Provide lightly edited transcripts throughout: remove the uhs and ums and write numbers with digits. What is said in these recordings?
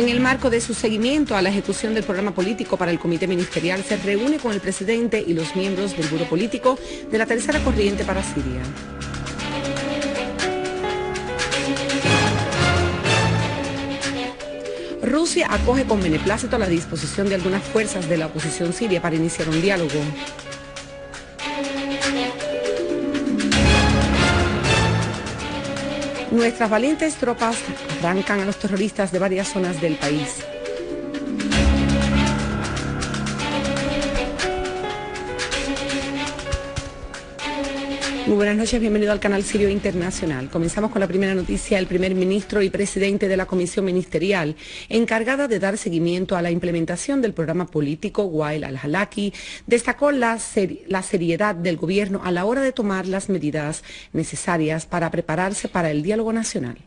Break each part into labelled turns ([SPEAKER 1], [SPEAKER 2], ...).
[SPEAKER 1] En el marco de su seguimiento a la ejecución del programa político para el Comité Ministerial, se reúne con el presidente y los miembros del Buró Político de la Tercera Corriente para Siria. Rusia acoge con beneplácito la disposición de algunas fuerzas de la oposición siria para iniciar un diálogo. Nuestras valientes tropas arrancan a los terroristas de varias zonas del país. Muy buenas noches, bienvenido al canal Sirio Internacional. Comenzamos con la primera noticia. El primer ministro y presidente de la Comisión Ministerial, encargada de dar seguimiento a la implementación del programa político, Wael al-Halaki, destacó la seriedad del gobierno a la hora de tomar las medidas necesarias para prepararse para el diálogo nacional.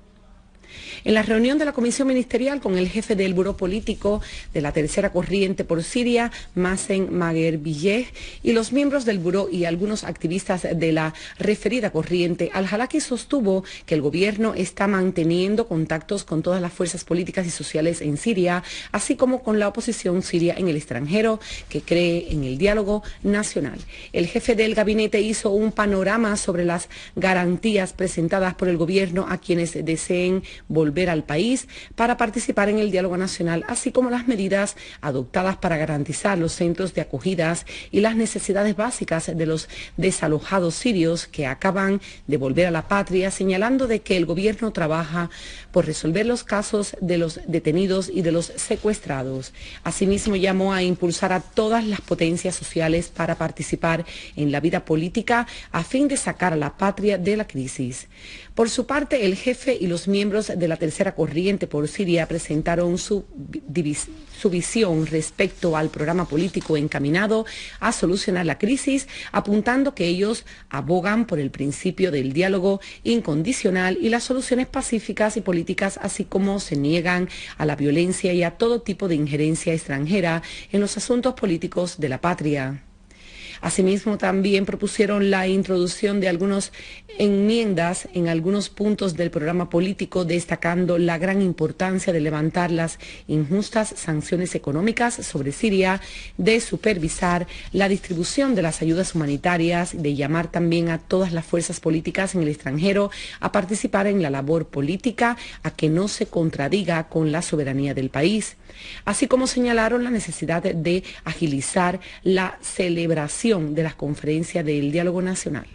[SPEAKER 1] En la reunión de la Comisión Ministerial con el jefe del Buró Político de la Tercera Corriente por Siria, Mazen Magherbiyeh, y los miembros del Buró y algunos activistas de la referida corriente, al-Halaki sostuvo que el gobierno está manteniendo contactos con todas las fuerzas políticas y sociales en Siria, así como con la oposición siria en el extranjero, que cree en el diálogo nacional. El jefe del gabinete hizo un panorama sobre las garantías presentadas por el gobierno a quienes deseen volver al país para participar en el diálogo nacional, así como las medidas adoptadas para garantizar los centros de acogidas y las necesidades básicas de los desalojados sirios que acaban de volver a la patria, señalando de que el gobierno trabaja por resolver los casos de los detenidos y de los secuestrados. Asimismo, llamó a impulsar a todas las potencias sociales para participar en la vida política a fin de sacar a la patria de la crisis. Por su parte, el jefe y los miembros de la Tercera Corriente por Siria presentaron su visión respecto al programa político encaminado a solucionar la crisis, apuntando que ellos abogan por el principio del diálogo incondicional y las soluciones pacíficas y políticas, así como se niegan a la violencia y a todo tipo de injerencia extranjera en los asuntos políticos de la patria. Asimismo, también propusieron la introducción de algunas enmiendas en algunos puntos del programa político, destacando la gran importancia de levantar las injustas sanciones económicas sobre Siria, de supervisar la distribución de las ayudas humanitarias, de llamar también a todas las fuerzas políticas en el extranjero a participar en la labor política, a que no se contradiga con la soberanía del país. Así como señalaron la necesidad de agilizar la celebración de las conferencias del diálogo nacional.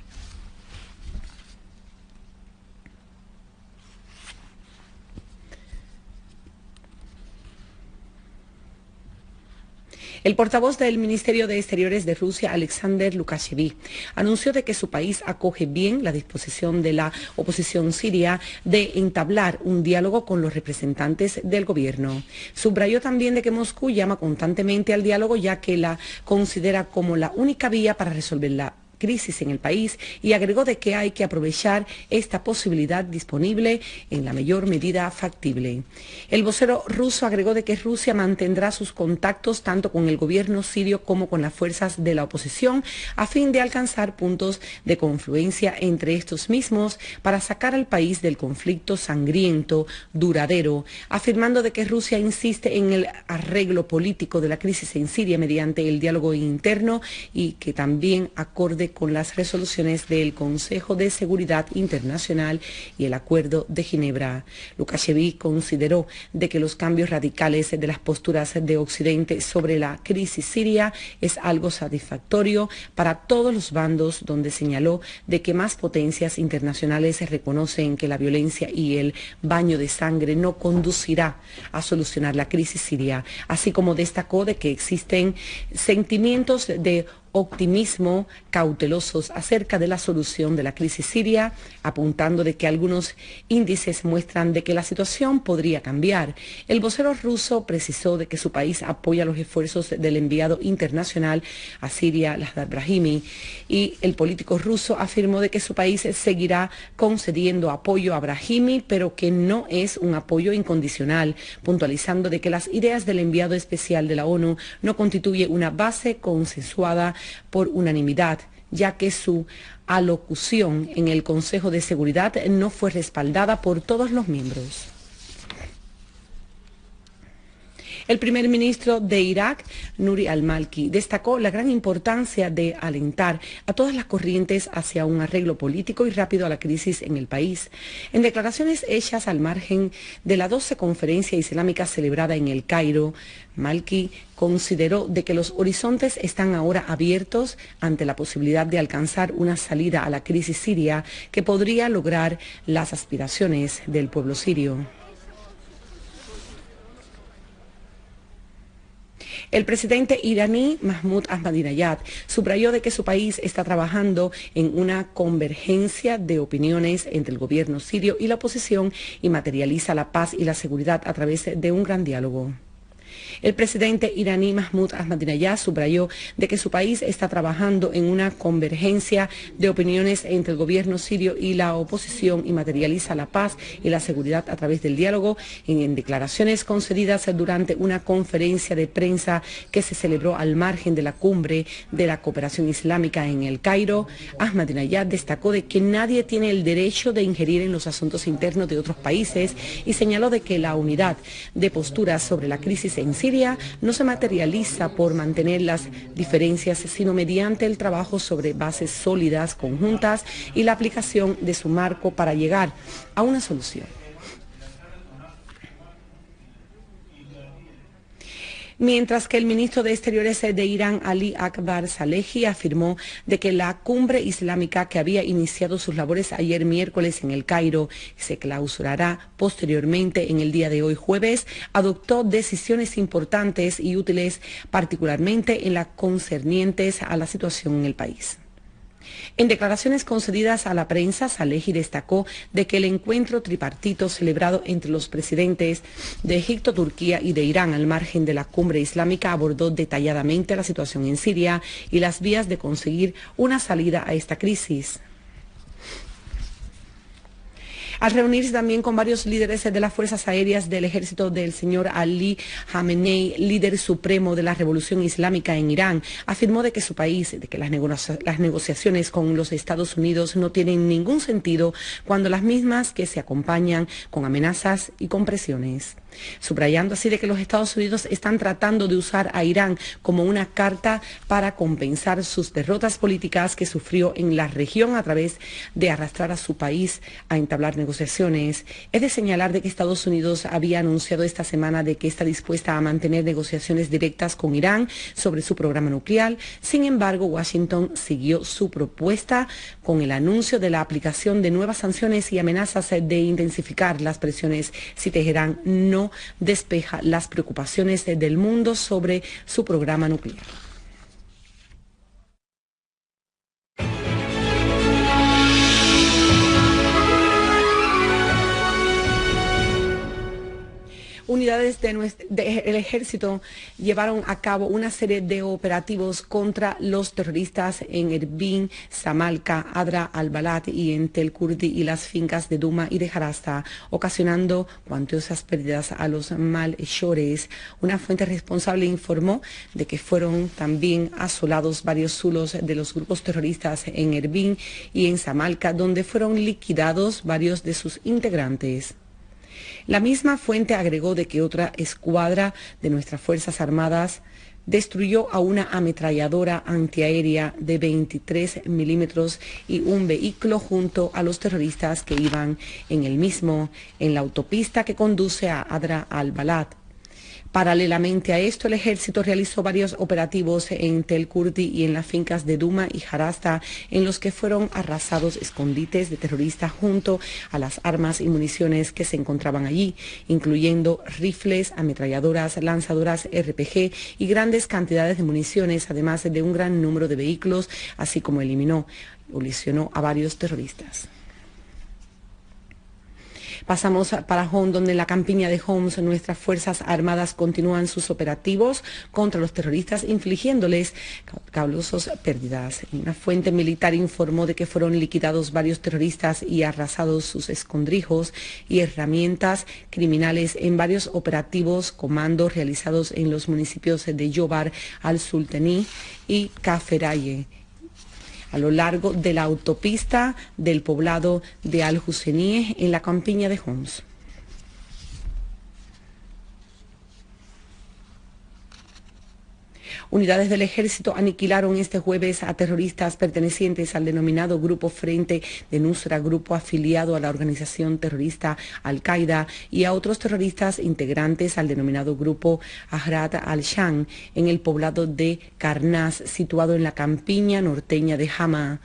[SPEAKER 1] El portavoz del Ministerio de Exteriores de Rusia, Alexander Lukashevich, anunció de que su país acoge bien la disposición de la oposición siria de entablar un diálogo con los representantes del gobierno. Subrayó también de que Moscú llama constantemente al diálogo, ya que la considera como la única vía para resolver la crisis en el país, y agregó de que hay que aprovechar esta posibilidad disponible en la mayor medida factible. El vocero ruso agregó de que Rusia mantendrá sus contactos tanto con el gobierno sirio como con las fuerzas de la oposición a fin de alcanzar puntos de confluencia entre estos mismos para sacar al país del conflicto sangriento duradero, afirmando de que Rusia insiste en el arreglo político de la crisis en Siria mediante el diálogo interno y que también acorde con las resoluciones del Consejo de Seguridad Internacional y el Acuerdo de Ginebra. Lukashevich consideró de que los cambios radicales de las posturas de Occidente sobre la crisis siria es algo satisfactorio para todos los bandos, donde señaló de que más potencias internacionales reconocen que la violencia y el baño de sangre no conducirá a solucionar la crisis siria, así como destacó de que existen sentimientos de optimismo cautelosos acerca de la solución de la crisis siria, apuntando de que algunos índices muestran de que la situación podría cambiar. El vocero ruso precisó de que su país apoya los esfuerzos del enviado internacional a Siria, Lakhdar Brahimi, y el político ruso afirmó de que su país seguirá concediendo apoyo a Brahimi, pero que no es un apoyo incondicional, puntualizando de que las ideas del enviado especial de la ONU no constituyen una base consensuada por unanimidad, ya que su alocución en el Consejo de Seguridad no fue respaldada por todos los miembros. El primer ministro de Irak, Nouri al-Maliki, destacó la gran importancia de alentar a todas las corrientes hacia un arreglo político y rápido a la crisis en el país. En declaraciones hechas al margen de la 12ª conferencia islámica celebrada en El Cairo, Maliki consideró de que los horizontes están ahora abiertos ante la posibilidad de alcanzar una salida a la crisis siria que podría lograr las aspiraciones del pueblo sirio. El presidente iraní Mahmoud Ahmadinejad subrayó de que su país está trabajando en una convergencia de opiniones entre el gobierno sirio y la oposición y materializa la paz y la seguridad a través de un gran diálogo. El presidente iraní Mahmoud Ahmadinejad subrayó de que su país está trabajando en una convergencia de opiniones entre el gobierno sirio y la oposición y materializa la paz y la seguridad a través del diálogo en declaraciones concedidas durante una conferencia de prensa que se celebró al margen de la cumbre de la cooperación islámica en El Cairo. Ahmadinejad destacó de que nadie tiene el derecho de ingerir en los asuntos internos de otros países y señaló de que la unidad de posturas sobre la crisis en Siria no se materializa por mantener las diferencias, sino mediante el trabajo sobre bases sólidas, conjuntas y la aplicación de su marco para llegar a una solución. Mientras que el ministro de Exteriores de Irán, Ali Akbar Salehi, afirmó de que la cumbre islámica que había iniciado sus labores ayer miércoles en El Cairo se clausurará posteriormente en el día de hoy jueves, adoptó decisiones importantes y útiles, particularmente en las concernientes a la situación en el país. En declaraciones concedidas a la prensa, Salehi destacó de que el encuentro tripartito celebrado entre los presidentes de Egipto, Turquía y de Irán al margen de la cumbre islámica abordó detalladamente la situación en Siria y las vías de conseguir una salida a esta crisis. Al reunirse también con varios líderes de las fuerzas aéreas del ejército del señor Ali Khamenei, líder supremo de la revolución islámica en Irán, afirmó de que su país, de que las negociaciones con los Estados Unidos no tienen ningún sentido cuando las mismas que se acompañan con amenazas y con presiones. Subrayando así de que los Estados Unidos están tratando de usar a Irán como una carta para compensar sus derrotas políticas que sufrió en la región a través de arrastrar a su país a entablar negociaciones. Es de señalar de que Estados Unidos había anunciado esta semana de que está dispuesta a mantener negociaciones directas con Irán sobre su programa nuclear. Sin embargo, Washington siguió su propuesta con el anuncio de la aplicación de nuevas sanciones y amenazas de intensificar las presiones si Teherán no despeja las preocupaciones del mundo sobre su programa nuclear. Unidades del ejército llevaron a cabo una serie de operativos contra los terroristas en Erbil, Samalca, Adra al-Balad y en Tel Kurdi y las fincas de Duma y de Jarasta, ocasionando cuantiosas pérdidas a los malhechores. Una fuente responsable informó de que fueron también asolados varios zulos de los grupos terroristas en Erbil y en Samalca, donde fueron liquidados varios de sus integrantes. La misma fuente agregó de que otra escuadra de nuestras Fuerzas Armadas destruyó a una ametralladora antiaérea de 23 milímetros y un vehículo junto a los terroristas que iban en el mismo, en la autopista que conduce a Adra al-Balad. Paralelamente a esto, el ejército realizó varios operativos en Tel Kurdi y en las fincas de Duma y Jarasta, en los que fueron arrasados escondites de terroristas junto a las armas y municiones que se encontraban allí, incluyendo rifles, ametralladoras, lanzadoras RPG y grandes cantidades de municiones, además de un gran número de vehículos, así como eliminó o lesionó a varios terroristas. Pasamos para Homs, donde en la campiña de Homs nuestras Fuerzas Armadas continúan sus operativos contra los terroristas, infligiéndoles causosas pérdidas. Una fuente militar informó de que fueron liquidados varios terroristas y arrasados sus escondrijos y herramientas criminales en varios operativos comandos realizados en los municipios de Yobar al-Sultani y Kaferaye, a lo largo de la autopista del poblado de Al-Husseinieh en la campiña de Homs. Unidades del ejército aniquilaron este jueves a terroristas pertenecientes al denominado Grupo Frente de Nusra, grupo afiliado a la organización terrorista Al-Qaeda, y a otros terroristas integrantes al denominado Grupo Ahrar al-Sham en el poblado de Karnaz, situado en la campiña norteña de Hama.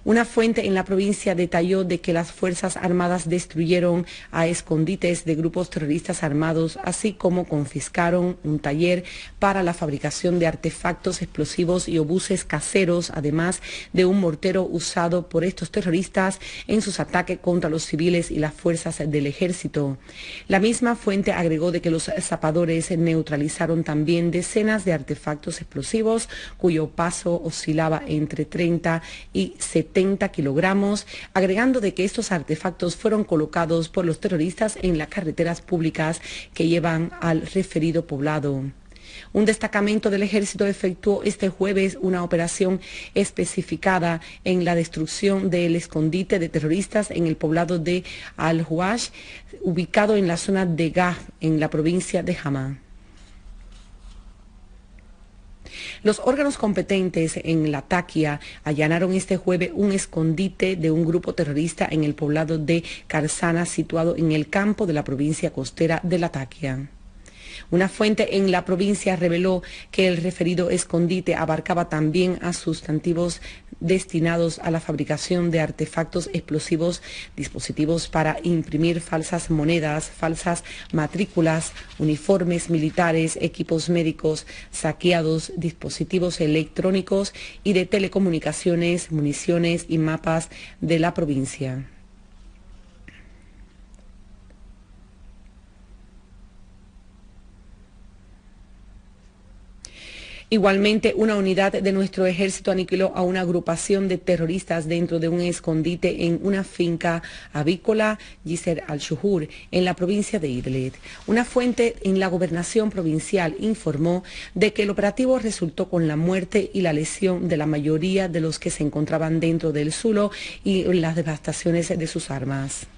[SPEAKER 1] Una fuente en la provincia detalló de que las Fuerzas Armadas destruyeron a escondites de grupos terroristas armados, así como confiscaron un taller para la fabricación de artefactos explosivos y obuses caseros, además de un mortero usado por estos terroristas en sus ataques contra los civiles y las fuerzas del ejército. La misma fuente agregó de que los zapadores neutralizaron también decenas de artefactos explosivos cuyo paso oscilaba entre 30 y 70 kilogramos, agregando de que estos artefactos fueron colocados por los terroristas en las carreteras públicas que llevan al referido poblado. Un destacamento del ejército efectuó este jueves una operación especificada en la destrucción del escondite de terroristas en el poblado de Al-Huash, ubicado en la zona de Gaf, en la provincia de Hama. Los órganos competentes en Latakia allanaron este jueves un escondite de un grupo terrorista en el poblado de Karsana, situado en el campo de la provincia costera de Latakia. Una fuente en la provincia reveló que el referido escondite abarcaba también a sustantivos destinados a la fabricación de artefactos explosivos, dispositivos para imprimir falsas monedas, falsas matrículas, uniformes militares, equipos médicos saqueados, dispositivos electrónicos y de telecomunicaciones, municiones y mapas de la provincia. Igualmente, una unidad de nuestro ejército aniquiló a una agrupación de terroristas dentro de un escondite en una finca avícola, Yisr al-Shuhur, en la provincia de Idlib. Una fuente en la gobernación provincial informó de que el operativo resultó con la muerte y la lesión de la mayoría de los que se encontraban dentro del zulo y las devastaciones de sus armas.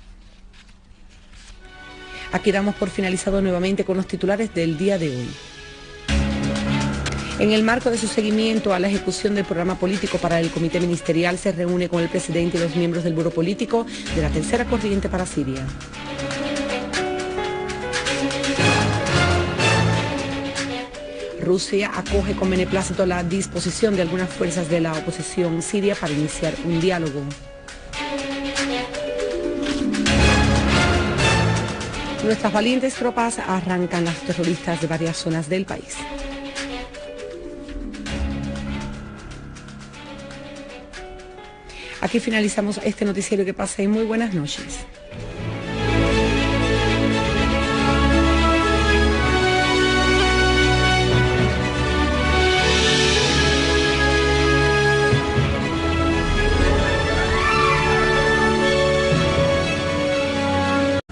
[SPEAKER 1] Aquí damos por finalizado nuevamente con los titulares del día de hoy. En el marco de su seguimiento a la ejecución del programa político para el Comité Ministerial, se reúne con el presidente y los miembros del Buró Político de la Tercera Corriente para Siria. Rusia acoge con beneplácito la disposición de algunas fuerzas de la oposición siria para iniciar un diálogo. Nuestras valientes tropas arrancan las terroristas de varias zonas del país. Aquí finalizamos este noticiero. Que pasen muy buenas noches.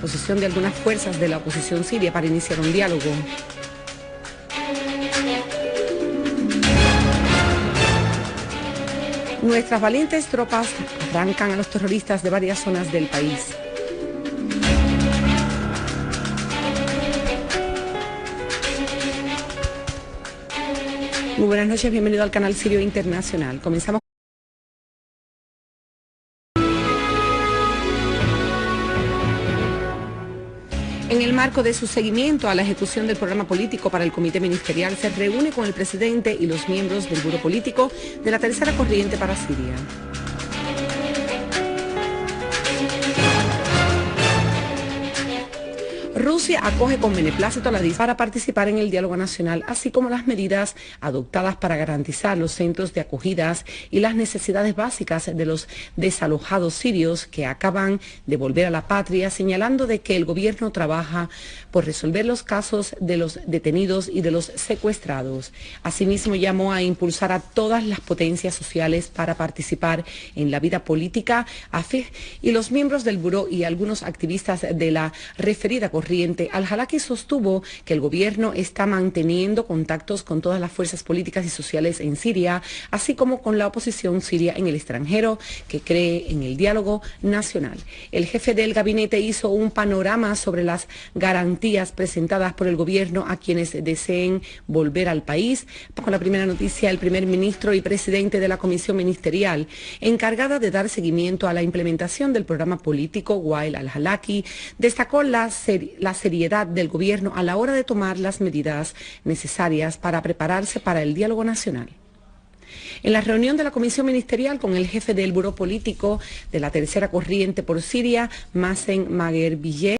[SPEAKER 1] Posición de algunas fuerzas de la oposición siria para iniciar un diálogo. Nuestras valientes tropas arrancan a los terroristas de varias zonas del país. Muy buenas noches, bienvenido al canal Sirio Internacional. Comenzamos. En el marco de su seguimiento a la ejecución del programa político para el Comité Ministerial, se reúne con el presidente y los miembros del Buró Político de la Tercera Corriente para Siria. Rusia acoge con beneplácito la para participar en el diálogo nacional, así como las medidas adoptadas para garantizar los centros de acogidas y las necesidades básicas de los desalojados sirios que acaban de volver a la patria, señalando de que el gobierno trabaja por resolver los casos de los detenidos y de los secuestrados. Asimismo, llamó a impulsar a todas las potencias sociales para participar en la vida política, y los miembros del buró y algunos activistas de la referida corriente presidente Al-Halaki sostuvo que el gobierno está manteniendo contactos con todas las fuerzas políticas y sociales en Siria, así como con la oposición siria en el extranjero, que cree en el diálogo nacional. El jefe del gabinete hizo un panorama sobre las garantías presentadas por el gobierno a quienes deseen volver al país. Con la primera noticia, el primer ministro y presidente de la comisión ministerial encargada de dar seguimiento a la implementación del programa político, Wael Al-Halaki, destacó la seriedad del gobierno a la hora de tomar las medidas necesarias para prepararse para el diálogo nacional. En la reunión de la comisión ministerial con el jefe del buró político de la tercera corriente por Siria, Mazen Magherbiyeh,